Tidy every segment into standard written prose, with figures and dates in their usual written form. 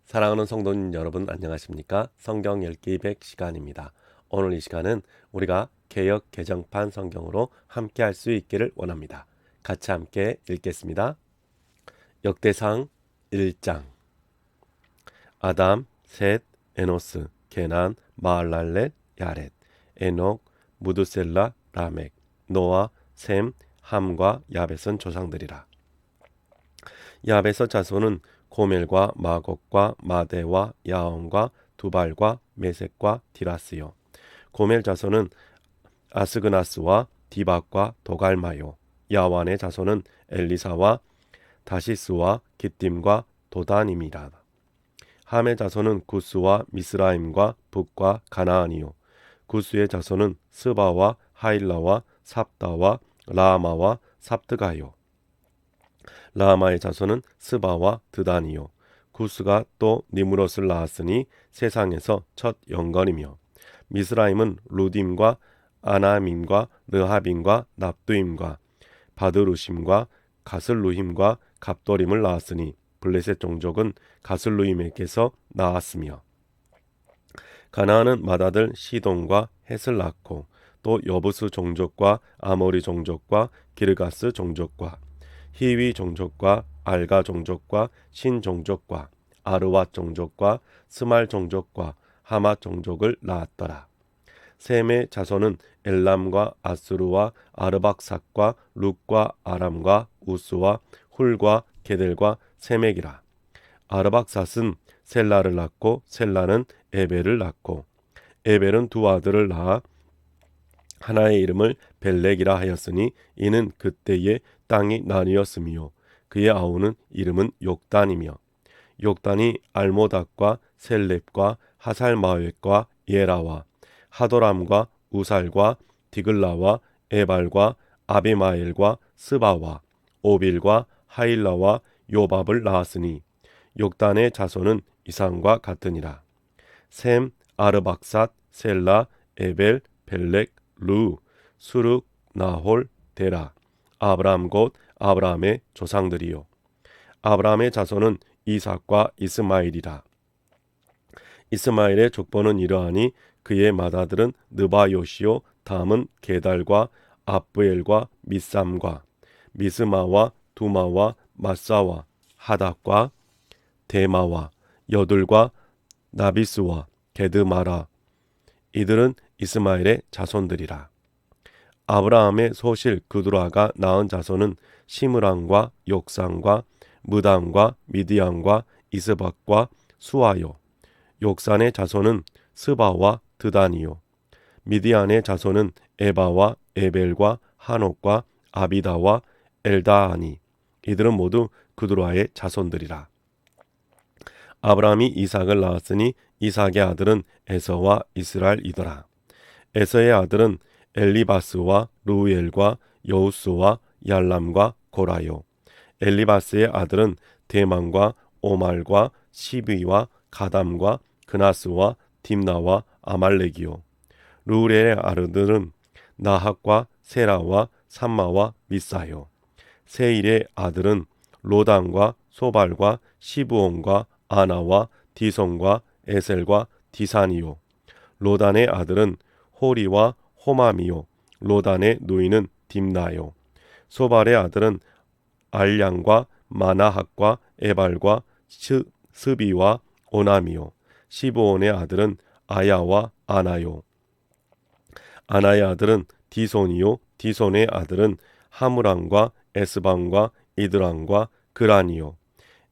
사랑하는 성도님 여러분 안녕하십니까? 성경 읽기 100 시간입니다. 오늘 이 시간은 우리가 개역 개정판 성경으로 함께 할 수 있기를 원합니다. 같이 함께 읽겠습니다. 역대상 1장. 아담, 셋, 에노스, 게난, 마할랄렛, 야렛, 에녹, 무드셀라, 라멕, 노아, 셈, 함과 야벳은 조상들이라. 야벳의 자손은 고멜과 마곡과 마대와 야온과 두발과 메섹과 디라스요. 고멜 자손은 아스그나스와 디박과 도갈마요. 야완의 자손은 엘리사와 다시스와 기띔과 도다님이라. 함의 자손은 구스와 미스라임과 북과 가나안이요. 구스의 자손은 스바와 하일라와 삽다와 라마와 삽드가요. 라마의 자손은 스바와 드단이요. 구스가 또 니무롯을 낳았으니 세상에서 첫 영건이며, 미스라임은 루딤과 아나밈과 르하빔과 납두임과 바드루심과 가슬루힘과 갑도림을 낳았으니 블레셋 종족은 가슬루임에게서 나왔으며, 가나안은 맏아들 시돈과 헷을 낳고 또 여부스 종족과 아모리 종족과 기르가스 종족과 히위 종족과 알가 종족과 신 종족과 아르왓 종족과 스말 종족과 하맛 종족을 낳았더라. 셈의 자손은 엘람과 아스루와 아르박삭과 룩과 아람과 우스와 훌과 게델과 세맥이라. 아르박삭은 셀라를 낳고 셀라는 에벨을 낳고 에벨은 두 아들을 낳아 하나의 이름을 벨렉이라 하였으니 이는 그때의 땅이 나뉘었으며 그의 아우는 이름은 욕단이며, 욕단이 알모닥과 셀렙과 하살마웻과 예라와 하도람과 우살과 디글라와 에발과 아비마엘과 스바와 오빌과 하일라와 요밥을 낳았으니 욕단의 자손은 이상과 같으니라. 셈, 아르박삿, 셀라, 에벨, 벨렉, 루, 수룩, 나홀, 데라. 아브람 곧 아브라함의 조상들이요. 아브라함의 자손은 이삭과 이스마엘이라. 이스마엘의 족보는 이러하니 그의 맏아들은 느바요시요, 다음은 게달과 아브엘과 미삼과 미스마와 두마와 마사와 하닥과 데마와 여둘과 나비스와 게드마라. 이들은 이스마엘의 자손들이라. 아브라함의 소실 그두라가 낳은 자손은 시므랑과 욕산과 무담과 미디안과 이스박과 수아요. 욕산의 자손은 스바와 드단이요. 미디안의 자손은 에바와 에벨과 한옥과 아비다와 엘다하니. 이들은 모두 그두라의 자손들이라. 아브라함이 이삭을 낳았으니 이삭의 아들은 에서와 이스라엘이더라. 에서의 아들은 엘리바스와 루엘과 여우스와 얄람과 고라요. 엘리바스의 아들은 대만과 오말과 시비와 가담과 그나스와 딥나와 아말렉이요. 루엘의 아들은 나학과 세라와 삼마와 미사요. 세일의 아들은 로단과 소발과 시브온과 아나와 디손과 에셀과 디산이요. 로단의 아들은 호리와 호마미요. 로단의 누이는 딥나요. 소발의 아들은 알량과 마나학과 에발과 스비와 오나미요. 시브온의 아들은 아야와 아나요. 아나의 아들은 디손이요. 디손의 아들은 하무랑과 에스방과 이드랑과 그란이요.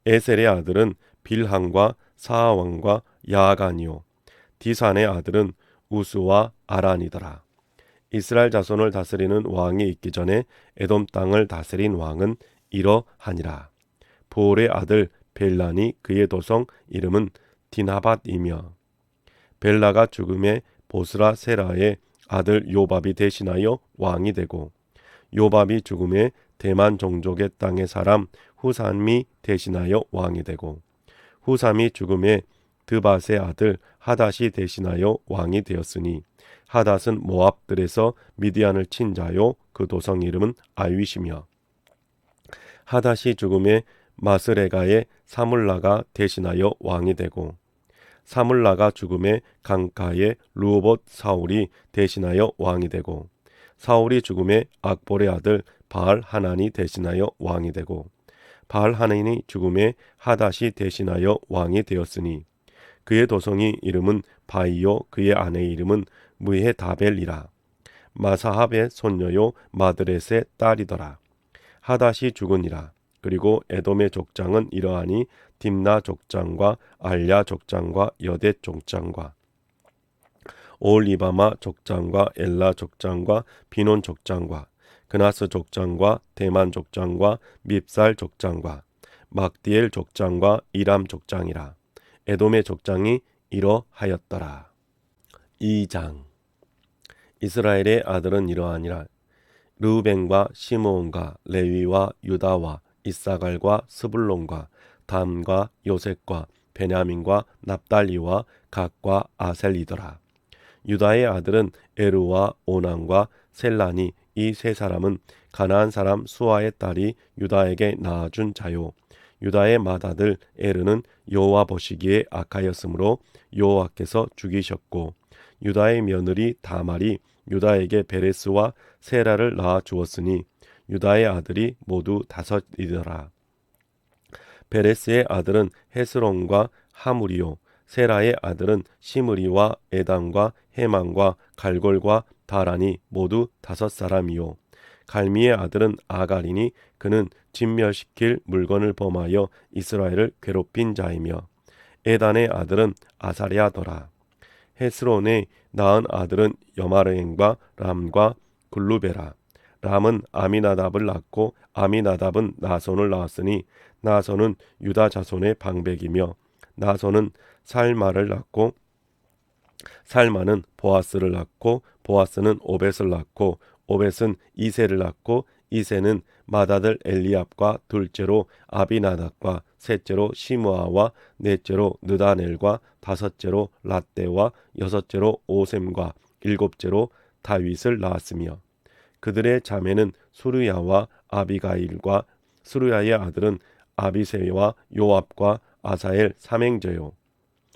에셀의 아들은 빌항과 사하왕과 야간이요. 디산의 아들은 우스와 아란이더라. 이스라엘 자손을 다스리는 왕이 있기 전에 에돔 땅을 다스린 왕은 이러하니라. 보올의 아들 벨란이 그의 도성 이름은 디나밧이며, 벨라가 죽음에 보스라 세라의 아들 요밥이 대신하여 왕이 되고, 요밥이 죽음에 대만 종족의 땅의 사람 후삼이 대신하여 왕이 되고, 후삼이 죽음에 드밧의 아들 하닷이 대신하여 왕이 되었으니, 하닷은 모압들에서 미디안을 친 자요 그 도성 이름은 아윗이며, 하닷이 죽음에 마스레가의 사물라가 대신하여 왕이 되고 사물라가 죽음에 강가의 르호봇 사울이 대신하여 왕이 되고 사울이 죽음에 악볼의 아들 바알 하난이 대신하여 왕이 되고 바알 하난이 죽음에 하닷이 대신하여 왕이 되었으니 그의 도성이 이름은 바이요 그의 아내의 이름은 무헤다벨이라. 마사합의 손녀요 마드렛의 딸이더라. 하닷이 죽으니라. 그리고 에돔의 족장은 이러하니 딥나 족장과 알야 족장과 여댓 족장과 올리바마 족장과 엘라 족장과 비논 족장과 그나스 족장과 대만 족장과 밉살 족장과 막디엘 족장과 이람 족장이라. 에돔의 족장이 이러하였더라. 2장. 이스라엘의 아들은 이러하니라. 르우벤과 시므온과 레위와 유다와 이사갈과 스불론과 담과 요셉과 베냐민과 납달리와 gad과 아셀이더라. 유다의 아들은 에르와 오난과 셀라니. 이 세 사람은 가나안 사람 수아의 딸이 유다에게 낳아준 자요. 유다의 맏아들 에르는 여호와 보시기에 악하였으므로 여호와께서 죽이셨고 유다의 며느리 다말이 유다에게 베레스와 세라를 낳아 주었으니 유다의 아들이 모두 5이더라. 베레스의 아들은 헤스론과 하무리요. 세라의 아들은 시므리와 에담과 헤만과 갈골과 다란이 모두 5사람이요. 갈미의 아들은 아갈이니 그는 진멸시킬 물건을 범하여 이스라엘을 괴롭힌 자이며 에단의 아들은 아사랴더라. 헤스론의 낳은 아들은 여마르행과 람과 글루베라. 람은 아미나답을 낳고 아미나답은 나손을 낳았으니 나손은 유다 자손의 방백이며 나손은 살마를 낳고 살마는 보아스를 낳고 보아스는 오벳을 낳고 오벳은 이세를 낳고 이세는 맏아들 엘리압과 둘째로 아비나답과 셋째로 시므아와 넷째로 느다넬과 5째로 랏대와 6째로 오셈과 7째로 다윗을 낳았으며 그들의 자매는 수르야와 아비가일과 수르야의 아들은 아비세와 요압과 아사엘 삼형제요.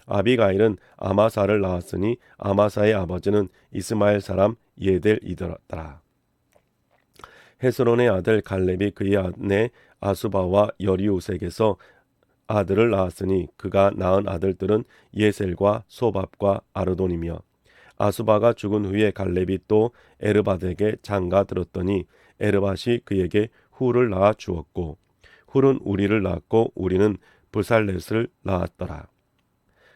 아비가일은 아마사를 낳았으니 아마사의 아버지는 이스마엘 사람 예델이더라. 헤스론의 아들 갈렙이 그의 아내 아수바와 여리우색에서 아들을 낳았으니 그가 낳은 아들들은 예셀과 소밥과 아르돈이며 아수바가 죽은 후에 갈렙이 또 에르밧에게 장가 들었더니 에르밧이 그에게 훌을 낳아 주었고 훌은 우리를 낳았고 우리는 부살렛을 낳았더라.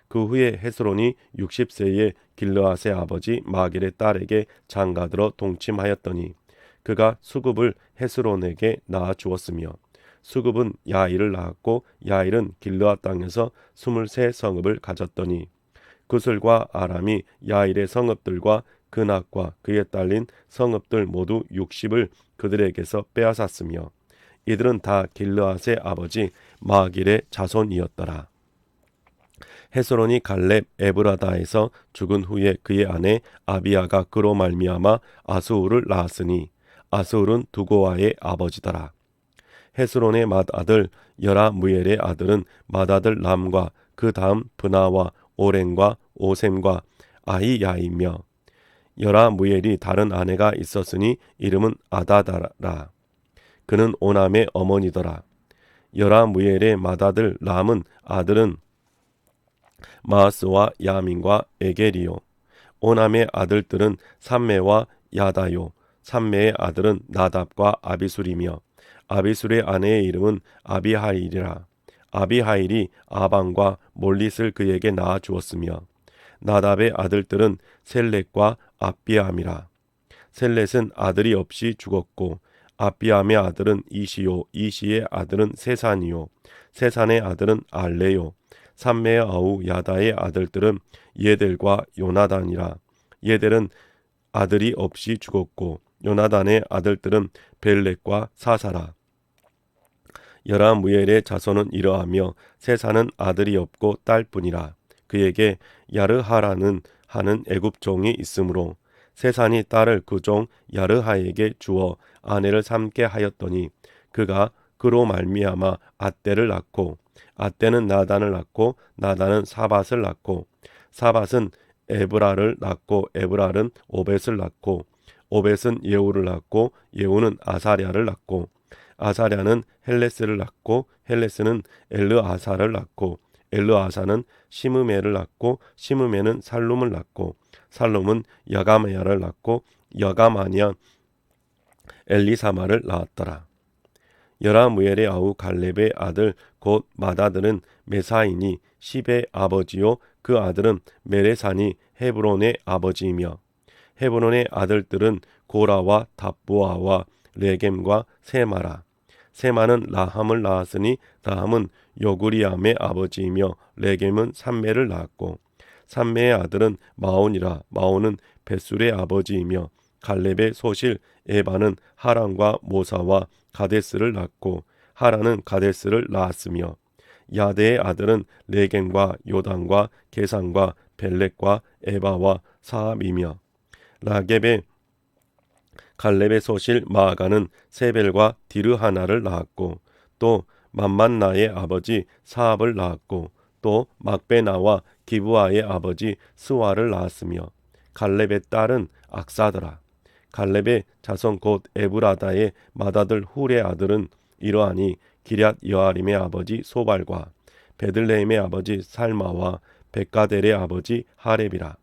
그 후에 헤스론이 60세의 길르앗의 아버지 마길의 딸에게 장가들어 동침하였더니 그가 수굽을 헤스론에게 낳아 주었으며 수굽은 야일을 낳았고 야일은 길르앗 땅에서 23성읍을 가졌더니 구슬과 아람이 야일의 성읍들과 그낙과 그에 딸린 성읍들 모두 60을 그들에게서 빼앗았으며 이들은 다 길르앗의 아버지 마길의 자손이었더라. 헤스론이 갈렙 에브라다에서 죽은 후에 그의 아내 아비아가 그로 말미암아 아스울을 낳았으니 아스울은 두고아의 아버지더라. 헤스론의 맏아들 여라무엘의 아들은 맏아들 람과 그 다음 브나와 오렌과 오셈과 아히야이며 여라무엘이 다른 아내가 있었으니 이름은 아다다라. 그는 오남의 어머니더라. 여라무엘의 맏아들 람은 아들은 마하스와 야민과 에게리요. 오남의 아들들은 삼메와 야다요. 삼메의 아들은 나답과 아비술이며 아비술의 아내의 이름은 아비하일이라. 아비하일이 아방과 몰릿을 그에게 낳아 주었으며 나답의 아들들은 셀렛과 아비암이라. 셀렛은 아들이 없이 죽었고 아비암의 아들은 이시요. 이시의 아들은 세산이요. 세산의 아들은 알레요. 삼메의 아우 야다의 아들들은 예델과 요나단이라. 예델은 아들이 없이 죽었고 요나단의 아들들은 벨렉과 사사라. 여라무엘의 자손은 이러하며 세산은 아들이 없고 딸뿐이라. 그에게 야르하라는 하는 애굽 종이 있으므로 세산이 딸을 그 종 야르하에게 주어 아내를 삼게 하였더니 그가 그로 말미암아 앗대를 낳고 앗대는 나단을 낳고 나단은 사밧을 낳고 사밧은 에브라를 낳고 에브랄은 오벳을 낳고 오벳은 예후를 낳고 예후는 아사랴를 낳고 아사랴는 헬레스를 낳고 헬레스는 엘르아사를 낳고 엘르아사는 시므메를 낳고 시므메는 살룸을 낳고 살룸은 여가메야를 낳고 여가마냐 엘리사마를 낳았더라. 여라무엘의 아우 갈렙의 아들 곧 마다들은 메사이니 십의 아버지요 그 아들은 메레산이 헤브론의 아버지이며 헤브론의 아들들은 고라와 답부아와 레겜과 세마라. 세마는 라함을 낳았으니 라함은 요구리암의 아버지이며 레겜은 삼매를 낳았고 삼매의 아들은 마온이라. 마온은 벳술의 아버지이며 갈렙의 소실 에바는 하란과 모사와 가데스를 낳고 하란은 가데스를 낳았으며 야데의 아들은 레겜과 요단과 게산과 벨렉과 에바와 사압이며 라geb의 갈렙의 소실 마아가는 세벨과 디르하나를 낳았고 또 맘만나의 아버지 사압을 낳았고 또 막베나와 기브아의 아버지 스와를 낳았으며 갈렙의 딸은 악사더라. 갈렙의 자손 곧 에브라다의 맏아들 훌의 아들은 이러하니 기럇 여아림의 아버지 소발과 베들레헴의 아버지 살마와 백가델의 아버지 하렙이라.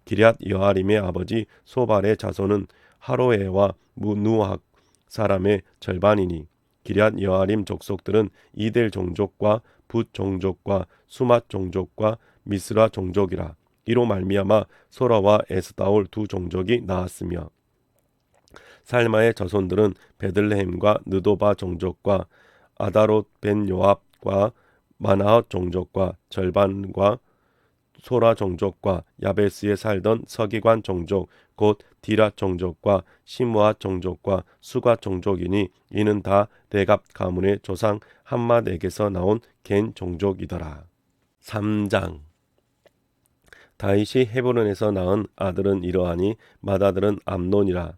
기럇 여아림의 아버지 소발의 자손은 하로에와 무누악 사람의 절반이니 기럇 여아림 족속들은 이델 종족과 붓 종족과 수맛 종족과 미스라 종족이라. 이로 말미암아 소라와 에스다올 두 종족이 나았으며 살마의 자손들은 베들레헴과 느도바 종족과 아다롯 벤 요압과 마나헛 종족과 절반과 소라 종족과 야베스에 살던 서기관 종족 곧 디라 종족과 시므아 종족과 수가 종족이니 이는 다 레갑 가문의 조상 함맛에게서 나온 겐 종족이더라. 3장 다윗이 헤브론에서 낳은 아들은 이러하니 맏아들은 암논이라.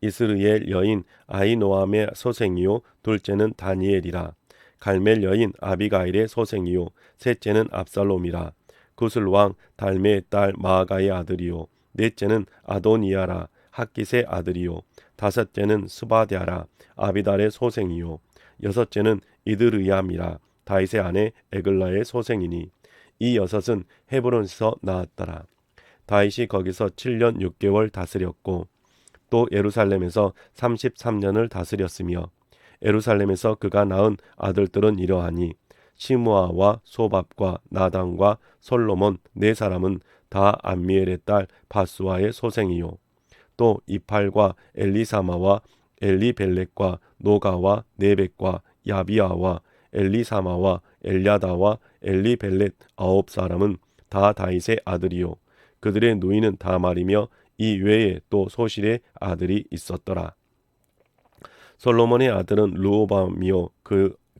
이스르엘 여인 아히노암의 소생이요 둘째는 다니엘이라. 갈멜 여인 아비가일의 소생이요 셋째는 압살롬이라. 구슬 왕 달메의 딸 마아가의 아들이요 넷째는 아도니아라. 학깃의 아들이요 다섯째는 스바랴라. 아비달의 소생이요 여섯째는 이드르얌이라. 다윗의 아내 에글라의 소생이니 이 여섯은 헤브론에서 나았더라. 다윗이 거기서 7년 6개월 다스렸고 또 예루살렘에서 33년을 다스렸으며 예루살렘에서 그가 낳은 아들들은 이러하니 시므아와 소밥과 나단과 솔로몬 네 사람은 다 암미엘의 딸 바수아의 소생이요 또 이팔과 엘리사마와 엘리벨렉과 노가와 네벡과 야비아와 엘리사마와 엘야다와 엘리벨렛 9사람은 다 다윗의 아들이요 그들의 누이는 다 말이며 이 외에 또 소실의 아들이 있었더라. 솔로몬의 아들은 르호밤이요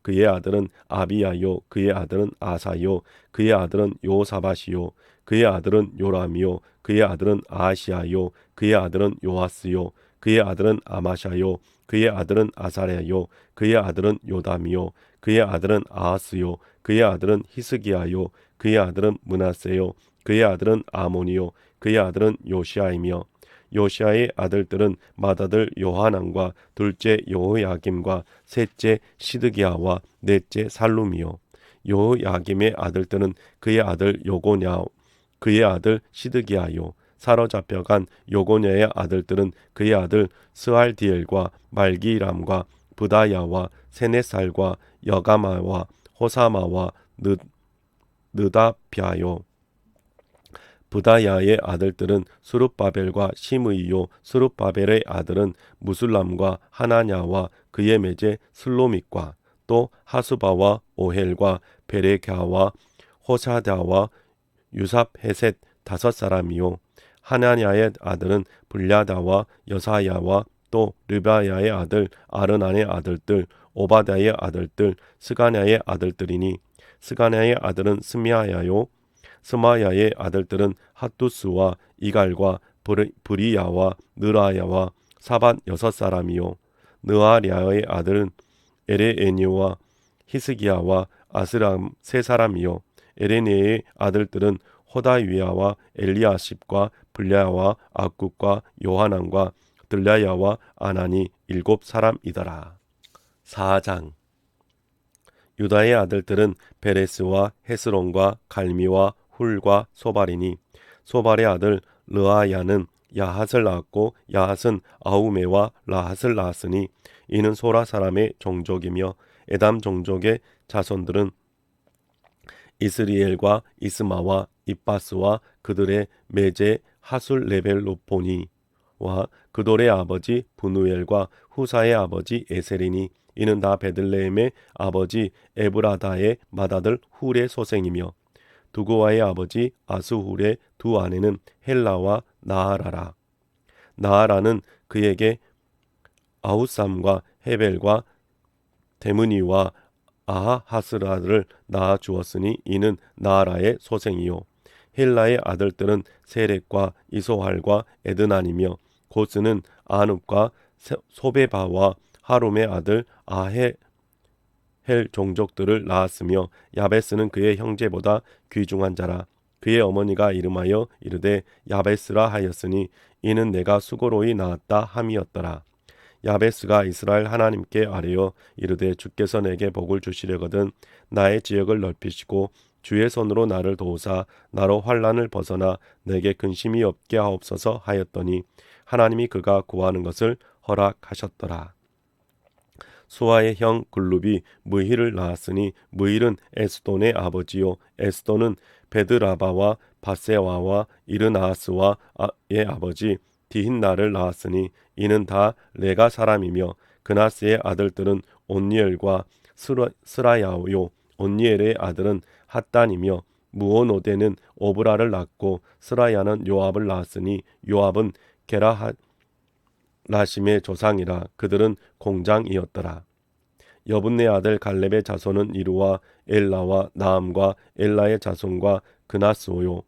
그의 아들은 아비야요 그의 아들은 아사요 그의 아들은 요사밧이요 그의 아들은 요람이요 그의 아들은 아하시아요 그의 아들은 요아스요 그의 아들은 아마샤요 그의 아들은 아사랴요 그의 아들은 요담이요 그의 아들은 아하스요 그의 아들은 히스기야요 그의 아들은 므낫세요 그의 아들은 아몬이요 그의 아들은 요시아이며 요시아의 아들들은 맏아들 요하난과 둘째 여호야김과 셋째 시드기야와 넷째 살룸이요 여호야김의 아들들은 그의 아들 요고냐 그의 아들 시드기야요 사로잡혀간 요고냐의 아들들은 그의 아들 스알디엘과 말기람과 부다야와 세네살과 여가마와 호사마와 느다비아요 부다야의 아들들은 스룹바벨과 시므이요 스룹바벨의 아들은 무술람과 하나냐와 그의 매제 슬로믹과 또 하수바와 오헬과 베레갸와 호사다와 유삽헤셋 5사람이요 하나냐의 아들은 불야다와 여사야와 또 르바야의 아들 아르난의 아들들 오바다의 아들들 스가냐의 아들들이니 스가냐의 아들은 스미야요 스마야의 아들들은 핫두스와 이갈과 브리야와 느라야와 사밧 6사람이요 느아랴의 아들은 에레에니오와 히스기야와 아스람 세 사람이요 에레네의 아들들은 호다위야와 엘리아십과 블랴와 악굽과 요하난과 들랴야와 아나니 일곱 사람이더라. 4장 유다의 아들들은 베레스와 헤스론과 갈미와 훌과 소발이니 소발의 아들 르아야는 야핫을 낳았고 야핫은 아우메와 라핫을 낳았으니 이는 소라 사람의 종족이며 에담 종족의 자손들은 이스리엘과 이스마와 입바스와 그들의 매제 하술 레벨로포니와 그돌의 아버지 분우엘과 후사의 아버지 에셀이니 이는 다 베들레헴의 아버지 에브라다의 맏아들 훌의 소생이며 두고와의 아버지 아스훌의 두 아내는 헬라와 나하라라. 나하라는 그에게 아후삼과 헤벨과 데므니와 아하하스라를 낳아 주었으니 이는 나하라의 소생이요 헬라의 아들들은 세렉과 이소할과 에드난이며 고스는 아눕과 소베바와 하룸의 아들 아헬 종족들을 낳았으며 야베스는 그의 형제보다 귀중한 자라. 그의 어머니가 이름하여 이르되 야베스라 하였으니 이는 내가 수고로이 낳았다 함이었더라. 야베스가 이스라엘 하나님께 아뢰어 이르되 주께서 내게 복을 주시려거든 나의 지역을 넓히시고 주의 손으로 나를 도우사 나로 환난을 벗어나 내게 근심이 없게 하옵소서 하였더니 하나님이 그가 구하는 것을 허락하셨더라. 수아의 형 글룹이 무힐을 낳았으니 무힐은 에스돈의 아버지요 에스돈은 베드라바와 바세와와 이르나아스와의 아버지 디힌나를 낳았으니 이는 다 레가 사람이며 그나스의 아들들은 온니엘과 스라야요 온니엘의 아들은 핫단이며 무오노데는 오브라를 낳고 스라야는 요압을 낳았으니 요압은 게라하라심의 조상이라 그들은 공장이었더라. 여분네 아들 갈렙의 자손은 이루와 엘라와 나암과 엘라의 자손과 그나스오요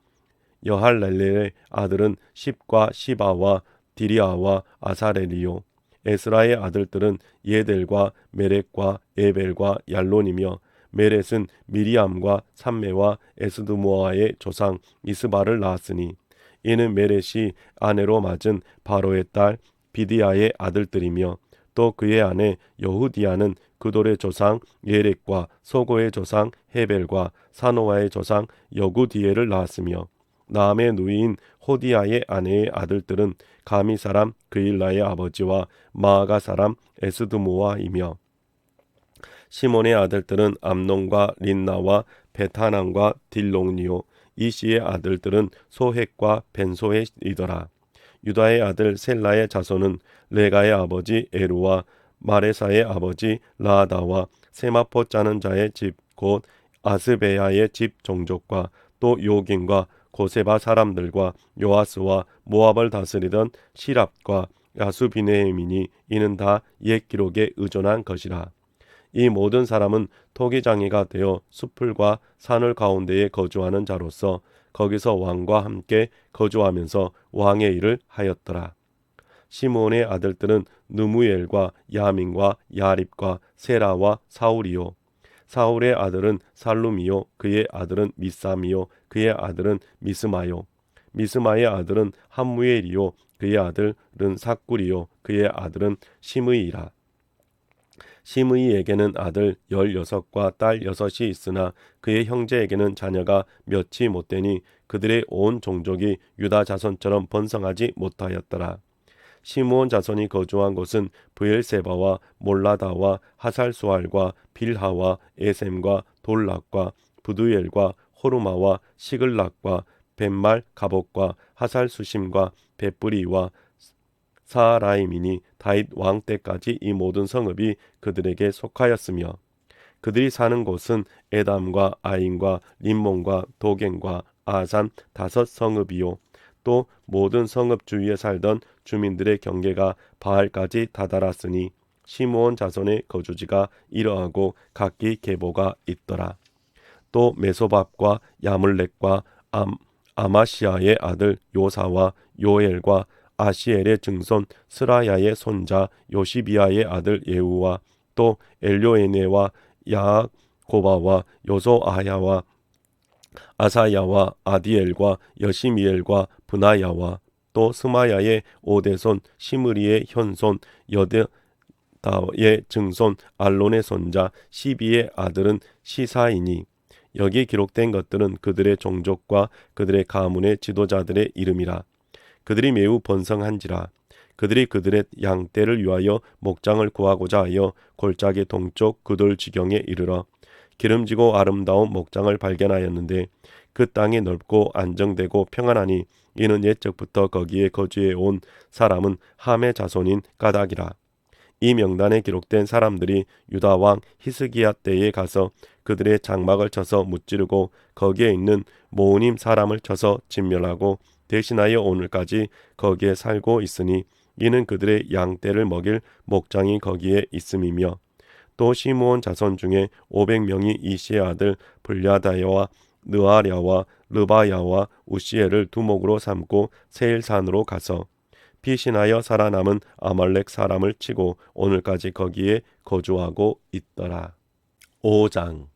여할렐레의 아들은 십과 시바와 디리아와 아사렐이요 에스라의 아들들은 예델과 메렉과 에벨과 얄론이며 메렛은 미리암과 삼메와 에스드모아의 조상 이스바를 낳았으니 이는 메렛이 아내로 맞은 바로의 딸 비디아의 아들들이며 또 그의 아내 여후디아는 그돌의 조상 예렉과 소고의 조상 헤벨과 사노아의 조상 여구디엘을 낳았으며 나암의 누이인 호디아의 아내의 아들들은 가미 사람 그일라의 아버지와 마아가 사람 에스드모아이며 시몬의 아들들은 암논과 린나와 베타난과 딜롱니오 이시의 아들들은 소헷과 벤소헷이더라. 유다의 아들 셀라의 자손은 레가의 아버지 에루와 마레사의 아버지 라아다와 세마포 짜는 자의 집 곧 아스베야의 집 종족과 또 요긴과 고세바 사람들과 요아스와 모압을 다스리던 시랍과 야수비네임이니 이는 다 옛 기록에 의존한 것이라. 이 모든 사람은 토기장이가 되어 숲풀과 산을 가운데에 거주하는 자로서 거기서 왕과 함께 거주하면서 왕의 일을 하였더라. 시므온의 아들들은 느무엘과 야민과 야립과 세라와 사울이요 사울의 아들은 살룸이요 그의 아들은 미삼이요 그의 아들은 미스마요 미스마의 아들은 함무엘이요 그의 아들은 삭굴이요 그의 아들은 시므이라. 시므이에게는 아들 16과 딸 6이 있으나 그의 형제에게는 자녀가 몇이 못되니 그들의 온 종족이 유다 자손처럼 번성하지 못하였더라. 시므온 자손이 거주한 곳은 브엘세바와 몰라다와 하살수알과 빌하와 에셈과 돌락과 부두엘과 호르마와 시글락과 벤말 가복과 하살수심과 베뿌리와 사라임이니 다윗 왕 때까지 이 모든 성읍이 그들에게 속하였으며 그들이 사는 곳은 에담과 아인과 림몬과 도겐과 아산 5 성읍이요 또 모든 성읍 주위에 살던 주민들의 경계가 바알까지 다다랐으니 시므온 자손의 거주지가 이러하고 각기 계보가 있더라. 또 메소밥과 야물렉과 아마시아의 아들 요사와 요엘과 아시엘의 증손 스라야의 손자 요시비아의 아들 예후와 또 엘료에네와 야고바와 요소아야와 아사야와 아디엘과 여시미엘과 브나야와 또 스마야의 오대손 시므리의 현손 여드다의 증손 알론의 손자 시비의 아들은 시사이니 여기 기록된 것들은 그들의 종족과 그들의 가문의 지도자들의 이름이라. 그들이 매우 번성한지라. 그들이 그들의 양떼를 위하여 목장을 구하고자 하여 골짜기 동쪽 그돌 지경에 이르러 기름지고 아름다운 목장을 발견하였는데 그 땅이 넓고 안정되고 평안하니 이는 옛적부터 거기에 거주해 온 사람은 함의 자손인 가닥이라. 이 명단에 기록된 사람들이 유다 왕 히스기야 때에 가서 그들의 장막을 쳐서 무찌르고 거기에 있는 모우님 사람을 쳐서 진멸하고 대신하여 오늘까지 거기에 살고 있으니 이는 그들의 양떼를 먹일 목장이 거기에 있음이며 또 시므온 자손 중에 500명이 이시의 아들 블야다야와 느아랴와 르바야와 우시엘을 두목으로 삼고 세일산으로 가서 피신하여 살아남은 아말렉 사람을 치고 오늘까지 거기에 거주하고 있더라. 5장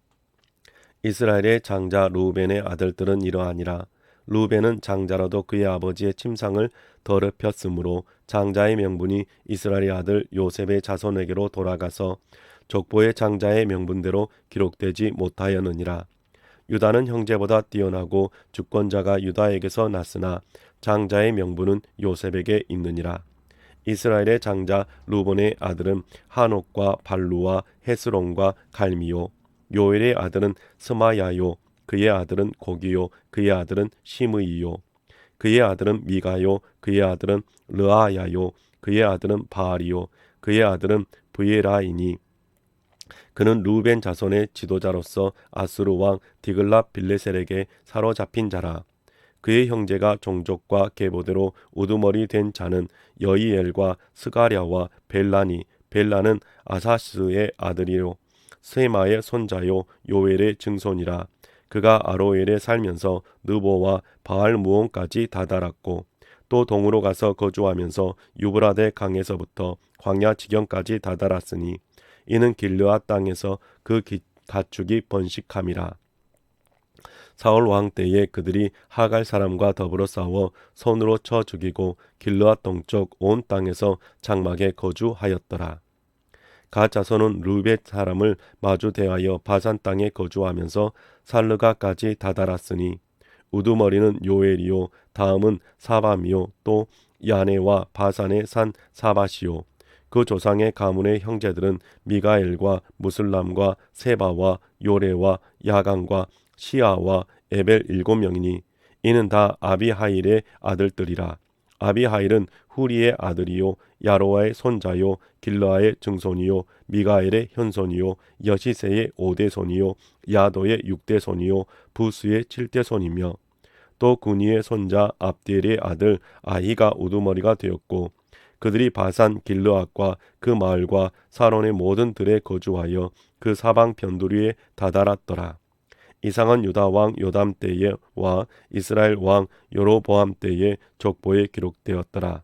이스라엘의 장자 루벤의 아들들은 이러하니라. 루벤은 장자라도 그의 아버지의 침상을 더럽혔으므로 장자의 명분이 이스라엘의 아들 요셉의 자손에게로 돌아가서 족보의 장자의 명분대로 기록되지 못하였느니라. 유다는 형제보다 뛰어나고 주권자가 유다에게서 났으나 장자의 명분은 요셉에게 있느니라. 이스라엘의 장자 루본의 아들은 한옥과 발루와 헤스론과 갈미요. 요엘의 아들은 스마야요. 그의 아들은 고기요. 그의 아들은 시므이요. 그의 아들은 미가요. 그의 아들은 르아야요. 그의 아들은 바알이요. 그의 아들은 브예라이니. 그는 루벤 자손의 지도자로서 아수르 왕 디글랏 빌레셀에게 사로잡힌 자라. 그의 형제가 종족과 계보대로 우두머리 된 자는 여이엘과 스가랴와 벨라니. 벨라는 아사스의 아들이요 세마의 손자요 요엘의 증손이라. 그가 아로엘에 살면서 느보와 바알무온까지 다다랐고 또 동으로 가서 거주하면서 유브라데 강에서부터 광야 지경까지 다다랐으니 이는 길르앗 땅에서 그 가축이 번식함이라. 사울 왕 때에 그들이 하갈 사람과 더불어 싸워 손으로 쳐 죽이고 길르앗 동쪽 온 땅에서 장막에 거주하였더라. 갓 자손은 르벳 사람을 마주 대하여 바산 땅에 거주하면서 살르가까지 다다랐으니 우두머리는 요엘이요 다음은 사밤이요 또 야네와 바산의 산 사바시요. 그 조상의 가문의 형제들은 미가엘과 무슬람과 세바와 요레와 야간과 시아와 에벨 7명이니 이는 다 아비하일의 아들들이라. 아비하일은 후리의 아들이요 야로아의 손자요 길르아의 증손이요 미가엘의 현손이요 여시세의 5대손이요 야도의 6대손이요 부스의 7대손이며 또 구니의 손자 압디엘의 아들 아히가 우두머리가 되었고 그들이 바산 길르앗과 그 마을과 사론의 모든 들에 거주하여 그 사방 변두리에 다다랐더라. 이상은 유다 왕 요담 때와 이스라엘 왕 여로보암 때의 족보에 기록되었더라.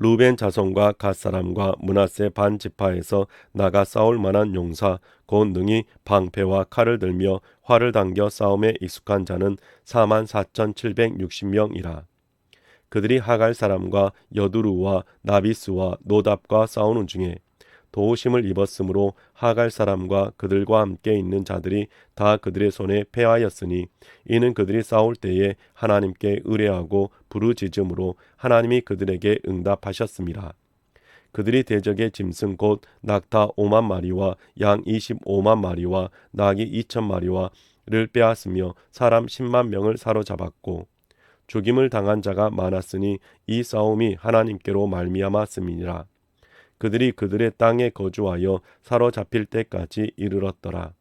루벤 자손과 갓 사람과 므낫세 반 지파에서 나가 싸울 만한 용사 곧 능히 방패와 칼을 들며 활을 당겨 싸움에 익숙한 자는 44,760명이라. 그들이 하갈 사람과 여두루와 나비스와 노답과 싸우는 중에 도우심을 입었으므로 하갈 사람과 그들과 함께 있는 자들이 다 그들의 손에 패하였으니 이는 그들이 싸울 때에 하나님께 의뢰하고 부르짖음으로 하나님이 그들에게 응답하셨습니다. 그들이 대적의 짐승 곧 낙타 5만 마리와 양 25만 마리와 낙이 2천 마리와를 빼앗으며 사람 10만 명을 사로잡았고 죽임을 당한 자가 많았으니 이 싸움이 하나님께로 말미암았음이니라. 그들이 그들의 땅에 거주하여 사로잡힐 때까지 이르렀더라.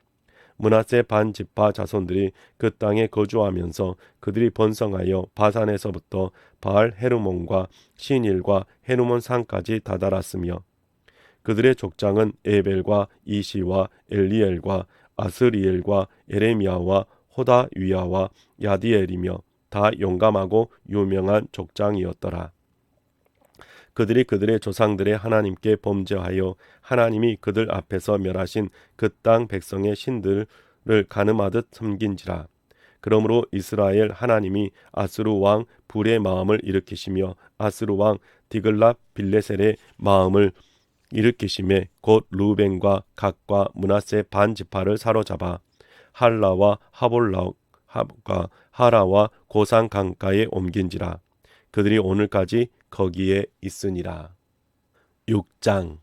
므낫세 반 지파 자손들이 그 땅에 거주하면서 그들이 번성하여 바산에서부터 바알 헤르몬과 신일과 헤르몬 산까지 다다랐으며 그들의 족장은 에벨과 이시와 엘리엘과 아스리엘과 에레미야와 호다위야와 야디엘이며 다 용감하고 유명한 족장이었더라. 그들이 그들의 조상들의 하나님께 범죄하여 하나님이 그들 앞에서 멸하신 그 땅 백성의 신들을 가늠하듯 섬긴지라. 그러므로 이스라엘 하나님이 아스루 왕 불의 마음을 일으키시며 아스루 왕 디글랏 빌레셀의 마음을 일으키심에 곧 루벤과 gad과 므낫세 반 지파를 사로잡아 할라와 하볼라과 하라와 고산 강가에 옮긴지라. 그들이 오늘까지 거기에 있으니라. 6장.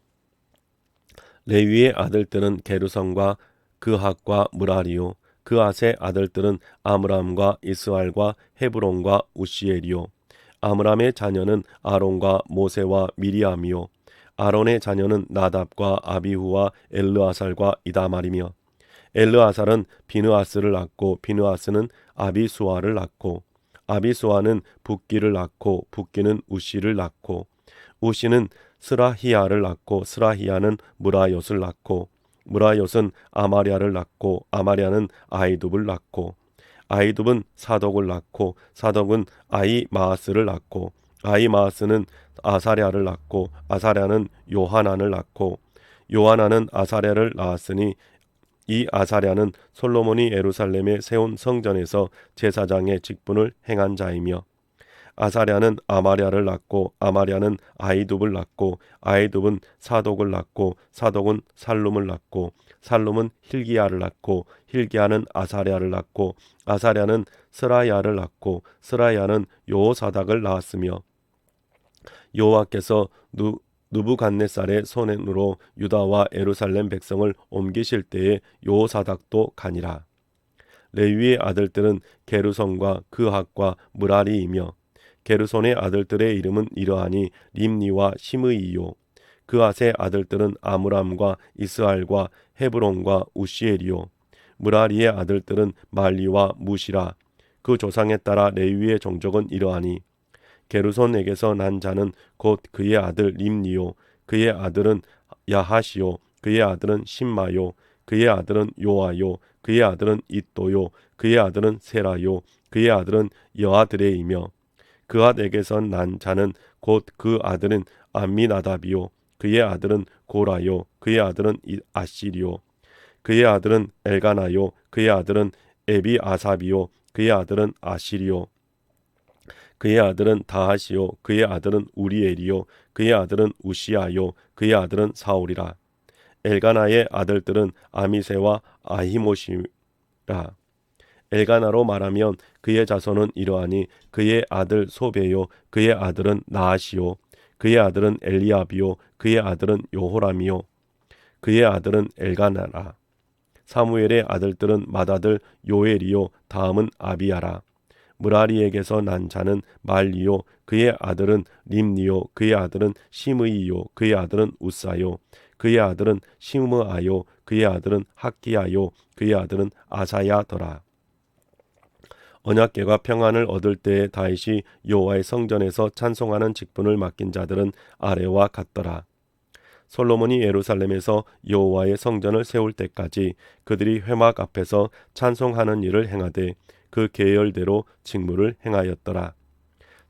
레위의 아들들은 게르손과 그핫과 무라리요 그핫의 아들들은 아므람과 이스알과 헤브론과 우시엘이요 아므람의 자녀는 아론과 모세와 미리암이요 아론의 자녀는 나답과 아비후와 엘르아살과 이다말이며 엘르아살은 비느하스를 낳고 비느하스는 아비수아를 낳고 아비수아는 붓기를 낳고 붓기는 우시를 낳고 우시는 스라히야를 낳고 스라히야는 무라옅을 낳고 무라옅은 아마랴를 낳고 아마랴는 아이둡을 낳고 아이둡은 사독을 낳고 사독은 아이마아스를 낳고 아이마아스는 아사랴를 낳고 아사랴는 요하난을 낳고 요하난은 아사랴를 낳았으니 이 아사랴는 솔로몬이 예루살렘에 세운 성전에서 제사장의 직분을 행한 자이며 아사랴는 아마랴를 낳고 아마랴는 아이둡을 낳고 아이둡은 사독을 낳고 사독은 살룸을 낳고 살룸은 힐기야를 낳고 힐기야는 아사랴를 낳고 아사랴는 스라야를 낳고 스라야는 요호사닥을 낳았으며 여호와께서 느부갓네살의 손으로 유다와 예루살렘 백성을 옮기실 때에 요호사닥도 가니라. 레위의 아들들은 게르손과 그핫과 무라리이며 게르손의 아들들의 이름은 이러하니 림니와 시므이요 그핫의 아들들은 아므람과 이스알과 헤브론과 우시엘이요 무라리의 아들들은 말리와 무시라. 그 조상에 따라 레위의 종족은 이러하니 게르손에게서 난 자는 곧 그의 아들 림니요 그의 아들은 야하시요 그의 아들은 심마요 그의 아들은 요아요 그의 아들은 잇도요 그의 아들은 세라요 그의 아들은 여아드레이며 그핫에게서 난 자는 곧 그 아들은 암미나답이요 그의 아들은 고라요 그의 아들은 아시리요 그의 아들은 엘가나요 그의 아들은 에비아삽이요 그의 아들은 아시리요 그의 아들은 다하시요 그의 아들은 우리엘이요 그의 아들은 우시아요 그의 아들은 사울이라. 엘가나의 아들들은 아미세와 아히모시라. 엘가나로 말하면 그의 자손은 이러하니 그의 아들 소베요 그의 아들은 나하시요 그의 아들은 엘리압이요 그의 아들은 요호람이요 그의 아들은 엘가나라. 사무엘의 아들들은 맏아들 요엘이요 다음은 아비야라. 무라리에게서 난 자는 말리요 그의 아들은 림니요 그의 아들은 시므이요 그의 아들은 우사요 그의 아들은 시므아요 그의 아들은 학기야요 그의 아들은 아사야더라. 언약궤가 평안을 얻을 때에 다윗이 여호와의 성전에서 찬송하는 직분을 맡긴 자들은 아래와 같더라. 솔로몬이 예루살렘에서 여호와의 성전을 세울 때까지 그들이 회막 앞에서 찬송하는 일을 행하되 그 계열대로 직무를 행하였더라.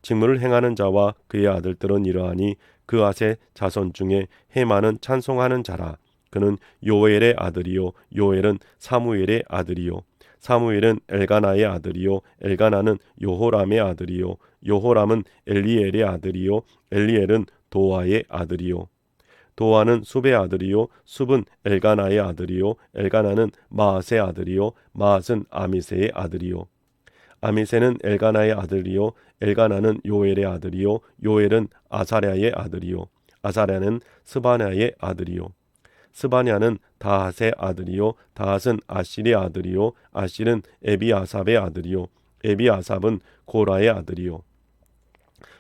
직무를 행하는 자와 그의 아들들은 이러하니 그핫의 자손 중에 헤만은 찬송하는 자라. 그는 요엘의 아들이요 요엘은 사무엘의 아들이요 사무엘은 엘가나의 아들이요 엘가나는 요호람의 아들이요 요호람은 엘리엘의 아들이요 엘리엘은 도아의 아들이요 도아는 숲의 아들이요 숲은 엘가나의 아들이요 엘가나는 마앗의 아들이요 마앗은 아미세의 아들이요 아미세는 엘가나의 아들이요 엘가나는 요엘의 아들이요 요엘은 아사랴의 아들이요 아사랴는 스바냐의 아들이요 스바냐는 다핫의 아들이요 다핫은 아실의 아들이요 아실은 에비아삽의 아들이요 에비아삽은 고라의 아들이요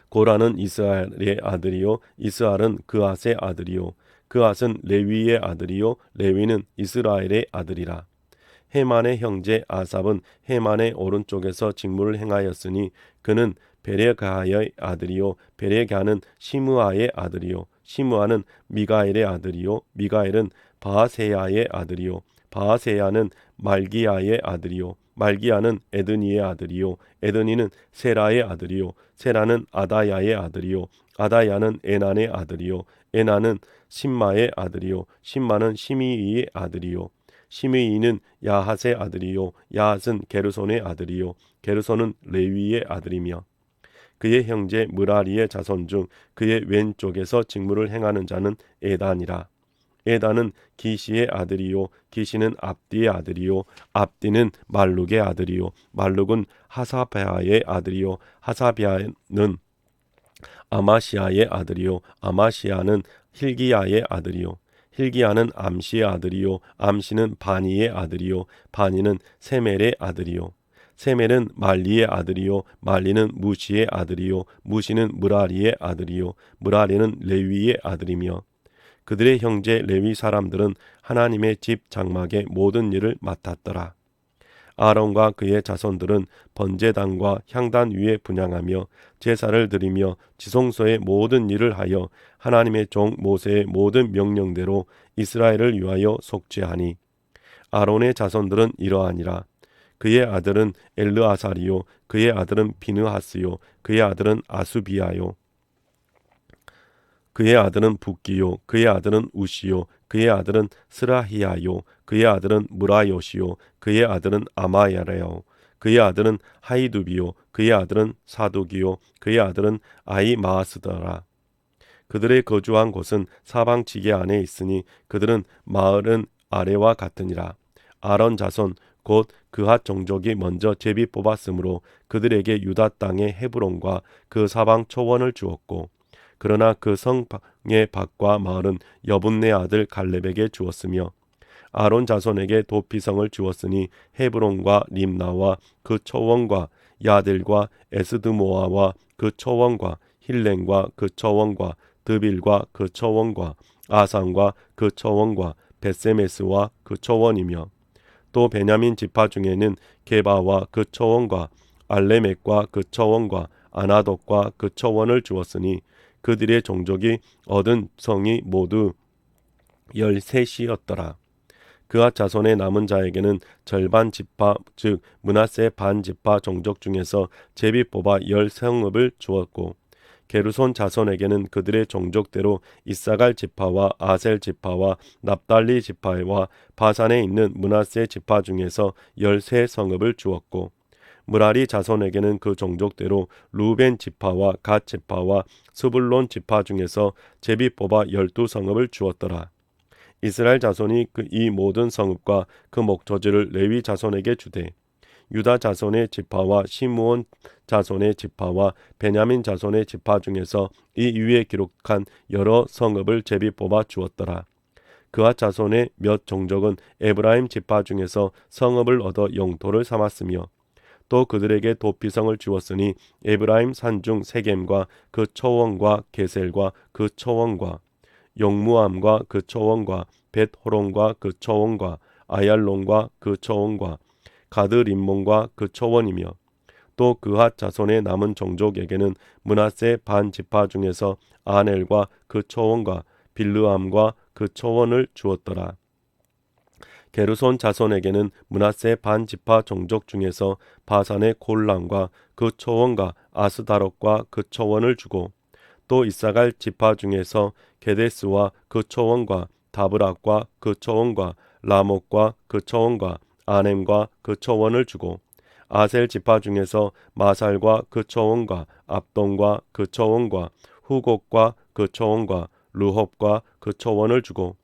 고라는 이스알의 아들이요 이스알은 그핫의 아들이요 그핫은 레위의 아들이요 레위는 이스라엘의 아들이라. 헤만의 형제 아삽은 헤만의 오른쪽에서 직무를 행하였으니 그는 베레가의 아들이요 베레가는 시므아의 아들이요 시므아는 미가엘의 아들이요 미가엘은 바하세야의 아들이요 바하세야는 말기야의 아들이요 말기야는 에드니의 아들이요 에드니는 세라의 아들이요 세라는 아다야의 아들이요 아다야는 에난의 아들이요 에난은 심마의 아들이요 심마는 시미이의 아들이요 시미이는 야핫의 아들이요 야핫은 게르손의 아들이요 게르손은 레위의 아들이며 그의 형제 무라리의 자손 중 그의 왼쪽에서 직무를 행하는 자는 에단이라. 에단은 기시의 아들이요 기시는 압디의 아들이요 압디는 말룩의 아들이요 말룩은 하사베아의 아들이요 하사베아는 아마시아의 아들이요 아마시아는 힐기야의 아들이요 힐기야는 암시의 아들이요 암시는 바니의 아들이요 바니는 세멜의 아들이요 세멜은 말리의 아들이요 말리는 무시의 아들이요 무시는 무라리의 아들이요 무라리는 레위의 아들이며 그들의 형제 레위 사람들은 하나님의 집 장막의 모든 일을 맡았더라. 아론과 그의 자손들은 번제단과 향단 위에 분향하며 제사를 드리며 지성소의 모든 일을 하여 하나님의 종 모세의 모든 명령대로 이스라엘을 위하여 속죄하니 아론의 자손들은 이러하니라. 그의 아들은 엘르아살이요 그의 아들은 비느하스요 그의 아들은 아수비아요 그의 아들은 붓기요 그의 아들은 우시요 그의 아들은 스라히야요 그의 아들은 무라요시요 그의 아들은 아마야레요 그의 아들은 하이두비요 그의 아들은 사독이요 그의 아들은 아이마스더라. 그들의 거주한 곳은 사방지게 안에 있으니 그들은 마을은 아래와 같으니라. 아론 자손 곧 그핫 종족이 먼저 제비 뽑았으므로 그들에게 유다 땅의 헤브론과 그 사방 초원을 주었고 그러나 그 성의 밭과 마을은 여분네 아들 갈렙에게 주었으며 아론 자손에게 도피성을 주었으니 헤브론과 림나와 그 초원과 야델과 에스드모아와 그 초원과 힐렌과 그 초원과 드빌과 그 초원과 아산과 그 초원과 베세메스와 그 초원이며 또 베냐민 지파 중에는 게바와 그 초원과 알레멕과 그 초원과 아나돗과 그 초원을 주었으니 그들의 종족이 얻은 성이 모두 13이었더라. 그앗 자손의 남은 자에게는 절반 지파 즉 므낫세 반 지파 종족 중에서 제비 뽑아 10성읍을 주었고 게르손 자손에게는 그들의 종족대로 이사갈 지파와 아셀 지파와 납달리 지파와 바산에 있는 므낫세 지파 중에서 13성읍을 주었고 무라리 자손에게는 그 종족대로 루벤 지파와 갓 지파와 스불론 지파 중에서 제비 뽑아 12성읍을 주었더라. 이스라엘 자손이 이 모든 성읍과 그 목초지를 레위 자손에게 주되 유다 자손의 지파와 시므온 자손의 지파와 베냐민 자손의 지파 중에서 이 위에 기록한 여러 성읍을 제비 뽑아 주었더라. 그앗 자손의 몇 종족은 에브라임 지파 중에서 성읍을 얻어 영토를 삼았으며 또 그들에게 도피성을 주었으니 에브라임 산중 세겜과 그 초원과 게셀과 그 초원과 용무암과 그 초원과 벳호론과 그 초원과 아얄론과 그 초원과 가드림몬과 그 초원이며 또 그핫 자손의 남은 종족에게는 므낫세 반 지파 중에서 아넬과 그 초원과 빌르암과 그 초원을 주었더라. 게르손 자손에게는 므낫세 반 지파 종족 중에서 바산의 골람과 그 초원과 아스다롯과 그 초원을 주고 또 이사갈 지파 중에서 게데스와 그 초원과 다브락과 그 초원과 라목과 그 초원과 아넴과 그 초원을 주고 아셀 지파 중에서 마살과 그 초원과 압동과 그 초원과 후곡과 그 초원과 루홉과 그 초원을 주고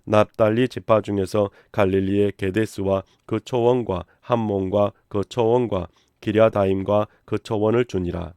납달리 지파 중에서 갈릴리의 게데스와 그 초원과 함몬과 그 초원과 기랴다임과 그 초원을 주니라.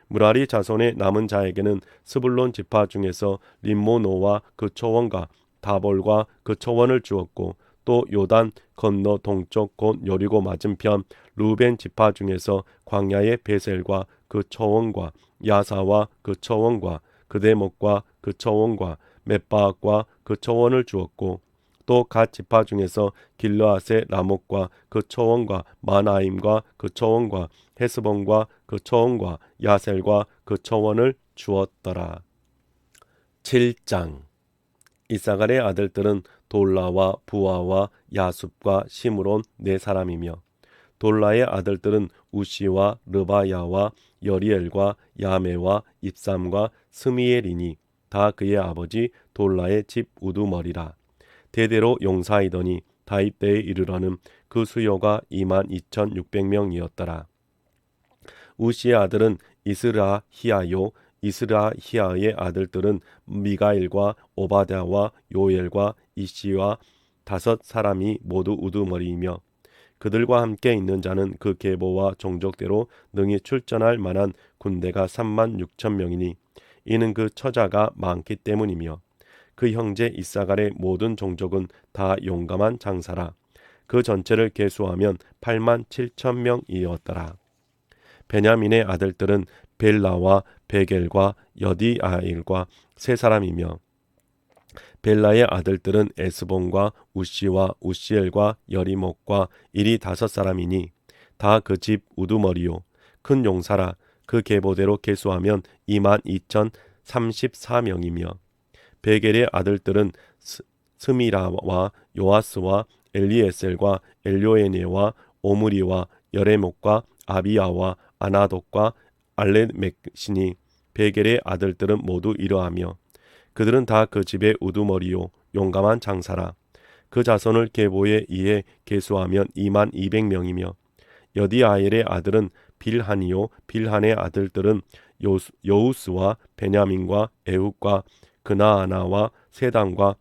무라리 자손의 남은 자에게는 스불론 지파 중에서 림모노와 그 초원과 다볼과 그 초원을 주었고 또 요단 건너 동쪽 곧 여리고 맞은편 루벤 지파 중에서 광야의 베셀과 그 초원과 야사와 그 초원과 그대목과 그 초원과 მეტ바악과 그 초원을 주었고 또 갓 지파 중에서 길르앗의 라목과 그 초원과 마나임과 그 초원과 헤스본과 그 초원과 야셀과 그 초원을 주었더라. 7장 이사갈의 아들들은 돌라와 부아와 야숲과 시므론 네 사람이며 돌라의 아들들은 우시와 르바야와 여리엘과 야메와 입삼과 스미엘이니 다 그의 아버지 돌라의 집 우두머리라. 대대로 용사이더니 다윗 때에 이르러는 그 수요가 22,600명이었더라. 우시의 아들은 이스라히야요. 이스라히야의 아들들은 미가엘과 오바댜와 요엘과 이시와 5 사람이 모두 우두머리이며 그들과 함께 있는 자는 그 계보와 종족대로 능히 출전할 만한 군대가 36,000명이니 이는 그 처자가 많기 때문이며 그 형제 이사갈의 모든 종족은 다 용감한 장사라. 그 전체를 계수하면 87,000명이었더라. 베냐민의 아들들은 벨라와 베겔과 여디아일과 3 사람이며 벨라의 아들들은 에스본과 우시와 우시엘과 여리목과 이리 5 사람이니 다 그 집 우두머리요. 큰 용사라. 그 계보대로 계수하면 22,034명이며 베겔의 아들들은 스미라와 요아스와 엘리에셀과 엘요에네와 오므리와 여레목과 아비야와 아나독과 알레멕시니 베겔의 아들들은 모두 이러하며 그들은 다 그 집의 우두머리요 용감한 장사라. 그 자손을 계보에 의해 계수하면 22,000명이며 여디아엘의 아들은 빌한이요 빌한의 아들들은 여우스와 베냐민과 에훗과 그나아나와 세단과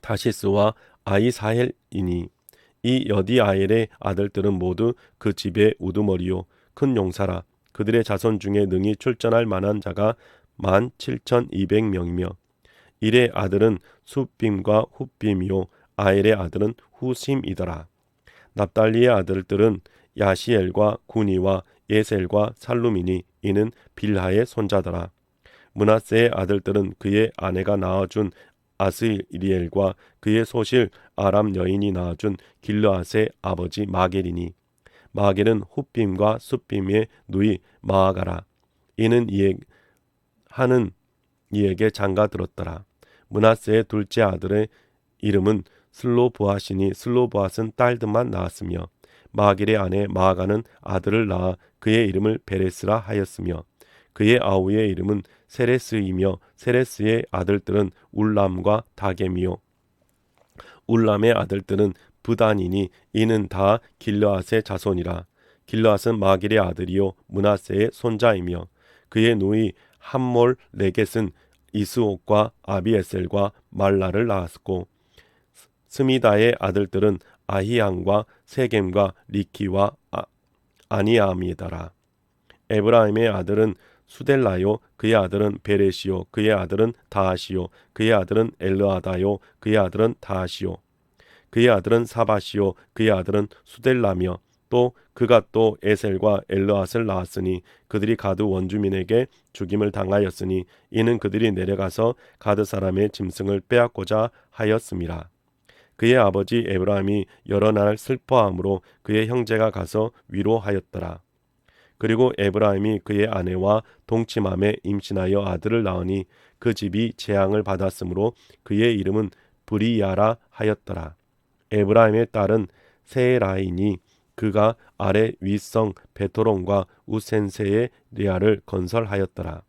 다시스와 아이사헬이니 이 여디아엘의 아들들은 모두 그 집의 우두머리요 큰 용사라. 그들의 자손 중에 능히 출전할 만한 자가 17,200명이며 일의 아들은 숫빔과 훗빔이요 아엘의 아들은 후심이더라. 납달리의 아들들은 야시엘과 구니와 예셀과 살루미니 이는 빌하의 손자더라. 므낫세의 아들들은 그의 아내가 낳아준 아스리엘과 그의 소실 아람 여인이 낳아준 길르앗의 아버지 마겔이니 마겔은 훗빔과 숫빔의 누이 마아가라. 이는 이에게 장가 들었더라. 므낫세의 둘째 아들의 이름은 슬로브앗이니 슬로브앗은 딸들만 낳았으며 마겔의 아내 마아가는 아들을 낳아 그의 이름을 베레스라 하였으며 그의 아우의 이름은 세레스이며 세레스의 아들들은 울람과 다겜이요 울람의 아들들은 부단이니 이는 다 길르앗의 자손이라. 길르앗은 마겔의 아들이요 므낫세의 손자이며 그의 누이 함몰 레겟은 이스옥과 아비에셀과 말라를 낳았고 스미다의 아들들은 아히양과 세겜과 리키와 아니암이더라. 에브라임의 아들은 수델라요 그의 아들은 베레시요 그의 아들은 다하시요 그의 아들은 엘르아다요 그의 아들은 다하시요 그의 아들은 사바시요 그의 아들은 수델라며 또 그가 또 에셀과 엘르앗을 낳았으니 그들이 가드 원주민에게 죽임을 당하였으니 이는 그들이 내려가서 가드 사람의 짐승을 빼앗고자 하였음이라. 그의 아버지 에브라임이 여러 날 슬퍼함으로 그의 형제가 가서 위로하였더라. 그리고 에브라임이 그의 아내와 동침함에 임신하여 아들을 낳으니 그 집이 재앙을 받았으므로 그의 이름은 브리야라 하였더라. 에브라임의 딸은 세라이니 그가 아래 윗성 베토론과 우센세의 리아를 건설하였더라.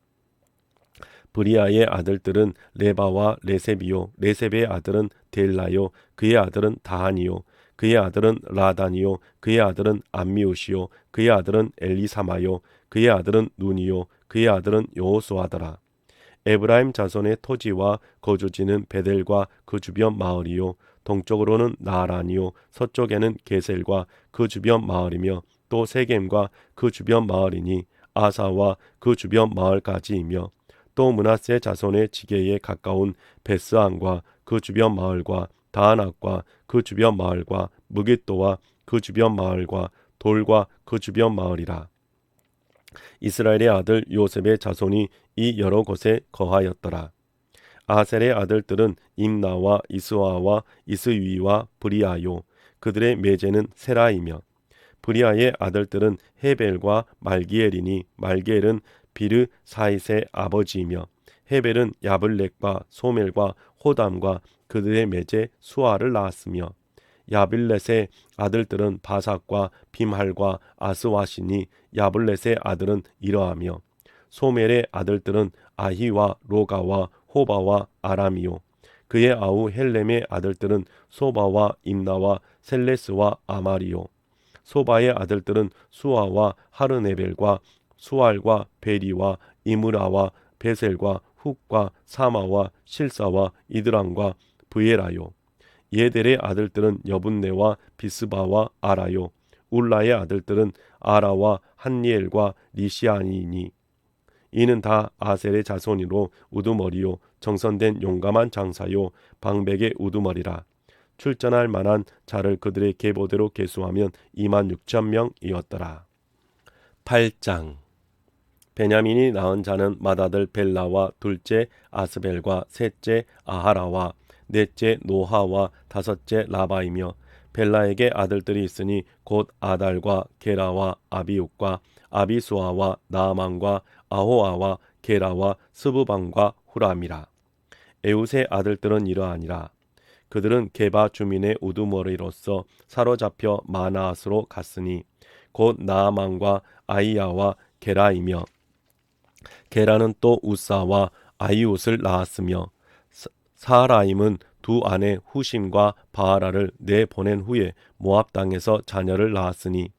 브리아의 아들들은 레바와 레셉이요 레셉의 아들은 델라요 그의 아들은 다하니요 그의 아들은 라다니요 그의 아들은 암미우시요 그의 아들은 엘리사마요 그의 아들은 눈이요 그의 아들은 여호수아더라. 에브라임 자손의 토지와 거주지는 베델과 그 주변 마을이요 동쪽으로는 나란이요 서쪽에는 게셀과 그 주변 마을이며 또 세겜과 그 주변 마을이니 아사와 그 주변 마을까지이며 또 므낫세 자손의 지게에 가까운 베스안과 그 주변 마을과 다안악과 그 주변 마을과 무깃도와 그 주변 마을과 돌과 그 주변 마을이라. 이스라엘의 아들 요셉의 자손이 이 여러 곳에 거하였더라. 아셀의 아들들은 임나와 이스와와 이스위와 브리아요 그들의 매제는 세라이며 브리아의 아들들은 헤벨과 말기엘이니 말기엘은 비르 사잇의 아버지이며 헤벨은 야블렉과 소멜과 호담과 그들의 매제 수아를 낳았으며 야빌렛의 아들들은 바삭과 빔할과 아스와시니 야블렛의 아들은 이러하며 소멜의 아들들은 아히와 로가와 호바와 아람이요 그의 아우 헬렘의 아들들은 소바와 임나와 셀레스와 아마리요 소바의 아들들은 수아와 하르네벨과 수알과 베리와 이므라와 베셀과 훅과 사마와 실사와 이드람과 브에라요 예델의 아들들은 여분네와 비스바와 아라요 울라의 아들들은 아라와 한니엘과 리시아니니 이는 다 아셀의 자손이로 우두머리요 정선된 용감한 장사요 방백의 우두머리라 출전할 만한 자를 그들의 계보대로 계수하면 26,000명이었더라. 8장 베냐민이 낳은 자는 맏아들 벨라와 둘째 아스벨과 셋째 아하라와 넷째 노하와 다섯째 라바이며 벨라에게 아들들이 있으니 곧 아달과 게라와 아비욱과 아비수아와 나아만과 아호아와 게라와 스부방과 후람이라. 에웃의 아들들은 이러하니라. 그들은 게바 주민의 우두머리로서 사로잡혀 마나앗으로 갔으니 곧 나아만과 아이야와 게라이며 게라는 또 우사와 아이웃을 낳았으며 사라임은 두 아내 후심과 바하라를 내보낸 후에 모압 땅에서 자녀를 낳았으니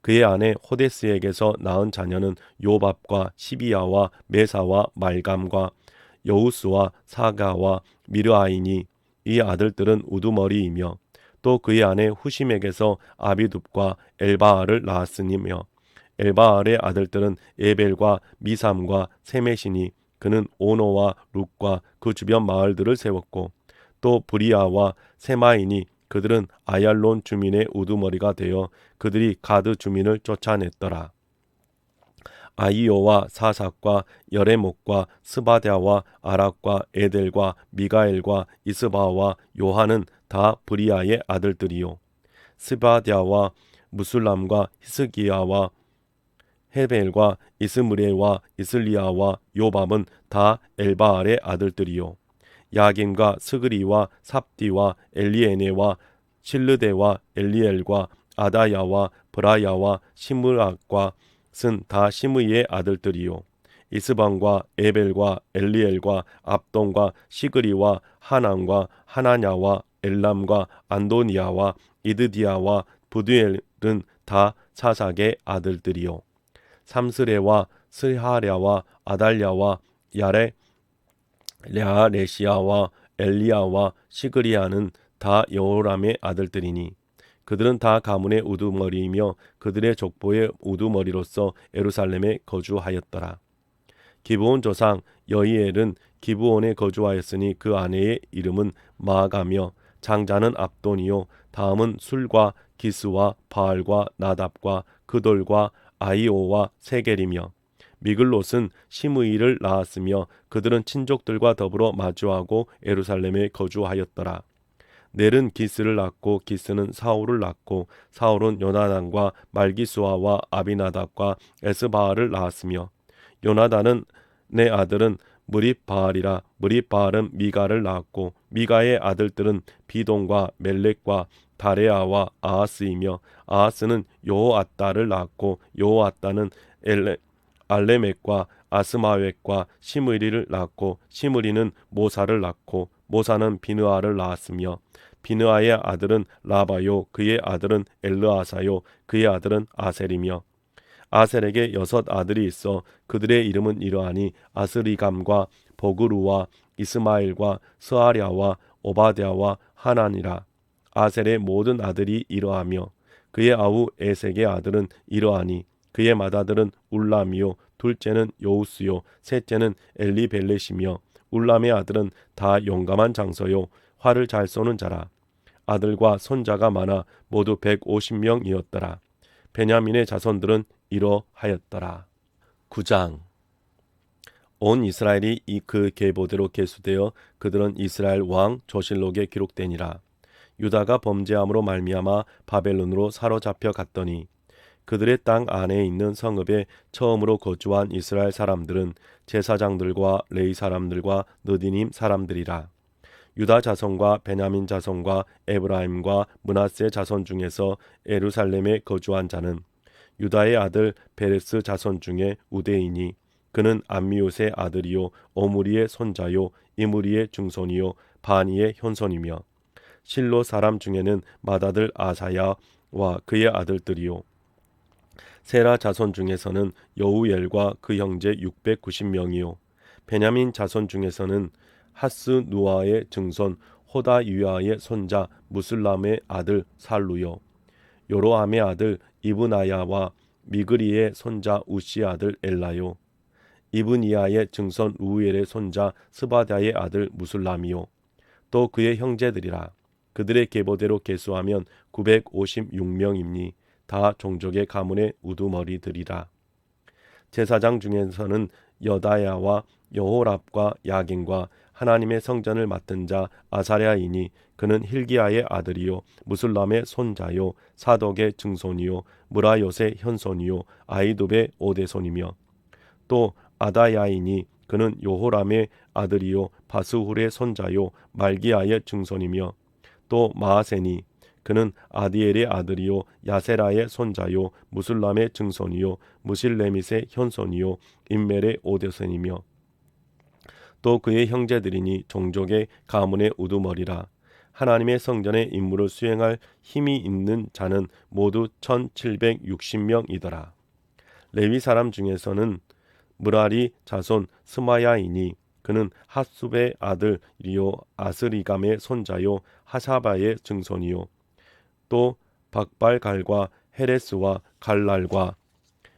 그의 아내 호데스에게서 낳은 자녀는 요밥과 시비야와 메사와 말감과 여우스와 사가와 미르아이니 이 아들들은 우두머리이며 또 그의 아내 후심에게서 아비둡과 엘바알을 낳았으니며 엘바알의 아들들은 에벨과 미삼과 세메시니 그는 오노와 룩과 그 주변 마을들을 세웠고 또 브리아와 세마이니 그들은 아얄론 주민의 우두머리가 되어 그들이 가드 주민을 쫓아냈더라. 아이오와 사삭과 여레목과 스바랴와 아락과 에델과 미가엘과 이스바와 요한은 다 브리아의 아들들이요 스바랴와 무술람과 히스기야와 헤벨과 이스므레와 이슬리아와 요밤은 다 엘바알의 아들들이요 야긴과 스그리와 삽디와 엘리에네와 실르데와 엘리엘과 아다야와 브라야와 시므락과 쓴 다 시므이의 아들들이요 이스방과 에벨과 엘리엘과 압돈과 시그리와 하난과 하나냐와 엘람과 안도니아와 이드디아와 부두엘은 다 사삭의 아들들이요 삼스레와 스하랴와 아달랴와 랴레시아와 엘리야와 시그리아는 다 여호람의 아들들이니 그들은 다 가문의 우두머리이며 그들의 족보의 우두머리로서 예루살렘에 거주하였더라. 기브온 조상 여이엘은 기브온에 거주하였으니 그 아내의 이름은 마아가며 장자는 압돈이요 다음은 술과 기스와 바알과 나답과 그돌과 아이오와 세겔이며 미글롯은 시므이를 낳았으며 그들은 친족들과 더불어 마주하고 예루살렘에 거주하였더라. 넬은 기스를 낳고 기스는 사울을 낳고 사울은 요나단과 말기수아와 아비나답과 에스바알을 낳았으며 요나단은 내 아들은 무립바알이라 무립바알은 미가를 낳았고 미가의 아들들은 비동과 멜렉과 다레아와 아하스이며 아하스는 요호앗다를 낳았고 요호앗다는 알레멕과 아스마웻과 시므리를 낳았고 시므리는 모사를 낳고 모사는 비느아를 낳았으며 비느아의 아들은 라바요 그의 아들은 엘르아사요 그의 아들은 아셀이며 아셀에게 6 아들이 있어 그들의 이름은 이러하니 아스리감과 버그루와 이스마엘과 스아랴와 오바댜와 하난이라. 아셀의 모든 아들이 이러하며 그의 아우 에색의 아들은 이러하니 그의 맏아들은 울람이요 둘째는 여우스요 셋째는 엘리벨렛이며 울람의 아들은 다 용감한 장서요 활을 잘 쏘는 자라. 아들과 손자가 많아 모두 150명이었더라. 베냐민의 자손들은 이러하였더라. 9장 온 이스라엘이 그 계보대로 계수되어 그들은 이스라엘 왕 조실록에 기록되니라. 유다가 범죄함으로 말미암아 바벨론으로 사로잡혀 갔더니 그들의 땅 안에 있는 성읍에 처음으로 거주한 이스라엘 사람들은 제사장들과 레위 사람들과 느디님 사람들이라. 유다 자손과 베냐민 자손과 에브라임과 므낫세 자손 중에서 예루살렘에 거주한 자는 유다의 아들 베레스 자손 중에 우대이니 그는 암미옷의 아들이요 오므리의 손자요 이므리의 증손이요 바니의 현손이며 실로 사람 중에는 맏아들 아사야와 그의 아들들이요 세라 자손 중에서는 여우엘과 그 형제 690명이요 베냐민 자손 중에서는 하스 누아의 증손 호다유아의 손자 무슬람의 아들 살루요 요로함의 아들 이브나야와 미그리의 손자 우시 아들 엘라요 이브니아의 증손 우엘의 손자 스바다의 아들 무슬람이요 또 그의 형제들이라 그들의 계보대로 계수하면 956명이니 다 종족의 가문의 우두머리들이라. 제사장 중에서는 여다야와 여호랍과 야긴과 하나님의 성전을 맡은 자 아사랴이니 그는 힐기야의 아들이요 무슬람의 손자요 사독의 증손이요 무라요의 현손이요 아이둡의 오대손이며 또 아다야이니 그는 요호람의 아들이요 바스훌의 손자요 말기야의 증손이며 또 마아세니 그는 아디엘의 아들이요 야세라의 손자요 무슬람의 증손이요 무실레밋의 현손이요 임멜의 오대손이며 또 그의 형제들이니 종족의 가문의 우두머리라. 하나님의 성전의 임무를 수행할 힘이 있는 자는 모두 1760명이더라. 레위 사람 중에서는 무라리 자손 스마야이니 그는 핫숲의 아들이요 아스리감의 손자요 하사바의 증손이요 또 박발갈과 헤레스와 갈랄과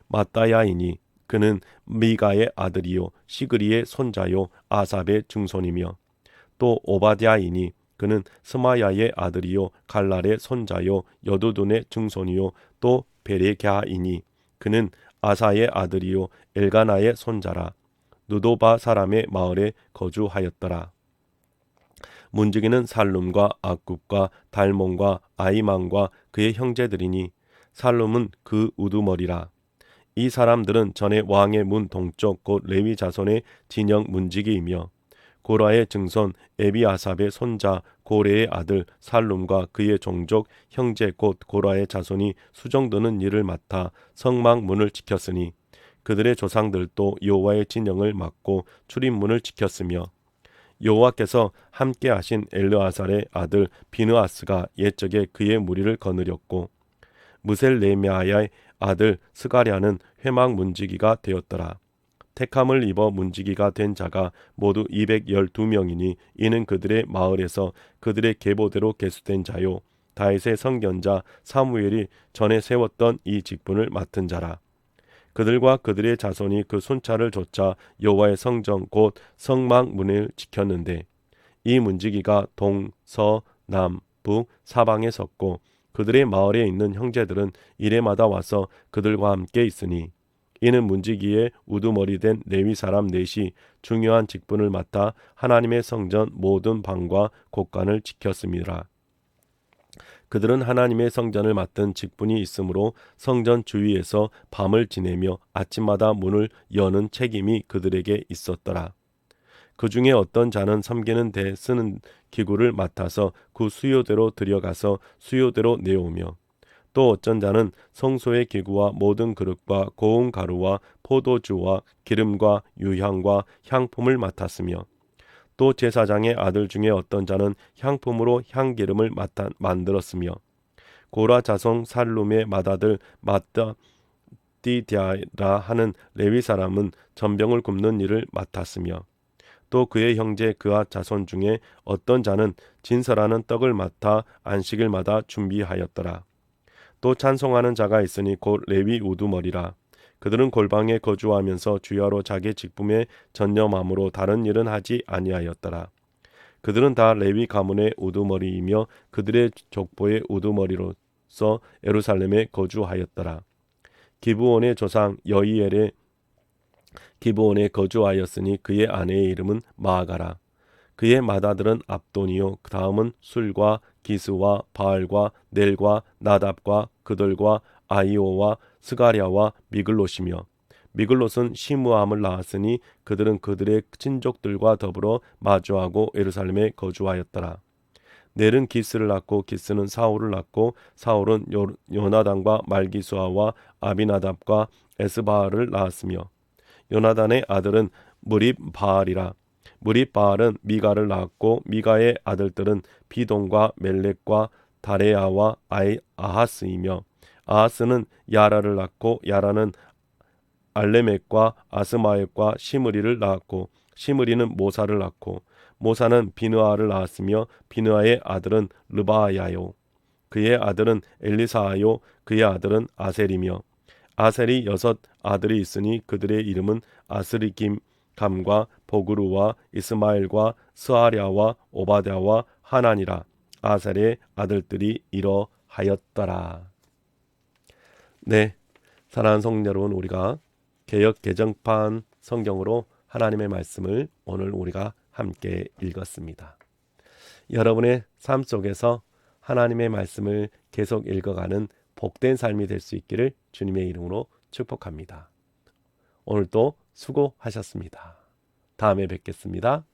마따야이니 그는 미가의 아들이요 시그리의 손자요 아삽의 증손이며 또 오바댜이니 그는 스마야의 아들이요 갈랄의 손자요 여두둔의 증손이요 또 베레갸이니 그는 아사의 아들이요 엘가나의 손자라. 누도바 사람의 마을에 거주하였더라. 문지기는 살룸과 악굽과 달몬과 아이만과 그의 형제들이니 살룸은 그 우두머리라. 이 사람들은 전에 왕의 문 동쪽 곧 레위 자손의 진영 문지기이며 고라의 증손 에비아삽의 손자 고레의 아들 살룸과 그의 종족 형제 곧 고라의 자손이 수정드는 일을 맡아 성막 문을 지켰으니 그들의 조상들도 여호와의 진영을 맡고 출입문을 지켰으며 여호와께서 함께 하신 엘르아살의 아들 비느아스가 옛적에 그의 무리를 거느렸고 무셀레미아의 아들 스가랴는 회막 문지기가 되었더라. 택함을 입어 문지기가 된 자가 모두 212명이니 이는 그들의 마을에서 그들의 계보대로 계수된 자요 다윗의 선견자 사무엘이 전에 세웠던 이 직분을 맡은 자라. 그들과 그들의 자손이 그 순찰을 좇아 여호와의 성전 곧 성막 문을 지켰는데 이 문지기가 동, 서, 남, 북, 사방에 섰고 그들의 마을에 있는 형제들은 이레마다 와서 그들과 함께 있으니 이는 문지기의 우두머리 된 레위 사람 넷이 중요한 직분을 맡아 하나님의 성전 모든 방과 곳간을 지켰습니다. 그들은 하나님의 성전을 맡은 직분이 있으므로 성전 주위에서 밤을 지내며 아침마다 문을 여는 책임이 그들에게 있었더라. 그 중에 어떤 자는 섬기는 데 쓰는 기구를 맡아서 그 수요대로 들여가서 수요대로 내오며 또 어쩐 자는 성소의 기구와 모든 그릇과 고운 가루와 포도주와 기름과 유향과 향품을 맡았으며 또 제사장의 아들 중에 어떤 자는 향품으로 향기름을 만들었으며 고라 자손 살룸의 맏아들 마따디디아라 하는 레위 사람은 전병을 굽는 일을 맡았으며 또 그의 형제 그아 자손 중에 어떤 자는 진설하는 떡을 맡아 안식일마다 준비하였더라. 또 찬송하는 자가 있으니 곧 레위 우두머리라. 그들은 골방에 거주하면서 주야로 자기 직분에 전념함으로 다른 일은 하지 아니하였더라. 그들은 다 레위 가문의 우두머리이며 그들의 족보의 우두머리로서 예루살렘에 거주하였더라. 기브온의 조상 여이엘의 기브온에 거주하였으니 그의 아내의 이름은 마아가라. 그의 맏아들은 압돈이요 그 다음은 술과 기스와 바알과 넬과 나답과 그들과 아이오와 스가랴와 미글롯이며 미글롯은 시므암을 낳았으니 그들은 그들의 친족들과 더불어 마주하고 예루살렘에 거주하였더라. 넬은 기스를 낳고 기스는 사울을 낳고 사울은 요나단과 말기수아와 아비나답과 에스바알을 낳았으며 요나단의 아들은 무립바알이라. 무립바알은 미가를 낳았고 미가의 아들들은 비동과 멜렉과 다레아와 아하스이며 아하스는 야라를 낳고 야라는 알레멕과 아스마웻과 시므리를 낳았고 시므리는 모사를 낳고 모사는 비느아를 낳았으며 비느아의 아들은 르바야요 그의 아들은 엘리사아요 그의 아들은 아셀이며 아셀이 6 아들이 있으니 그들의 이름은 아스리김 감과 보그루와 이스마엘과 스아랴와 오바댜와 하나니라. 아셀의 아들들이 이러하였더라. 네, 사랑하는 성도 여러분, 우리가 개역 개정판 성경으로 하나님의 말씀을 오늘 우리가 함께 읽었습니다. 여러분의 삶 속에서 하나님의 말씀을 계속 읽어가는 복된 삶이 될 수 있기를 주님의 이름으로 축복합니다. 오늘도 수고하셨습니다. 다음에 뵙겠습니다.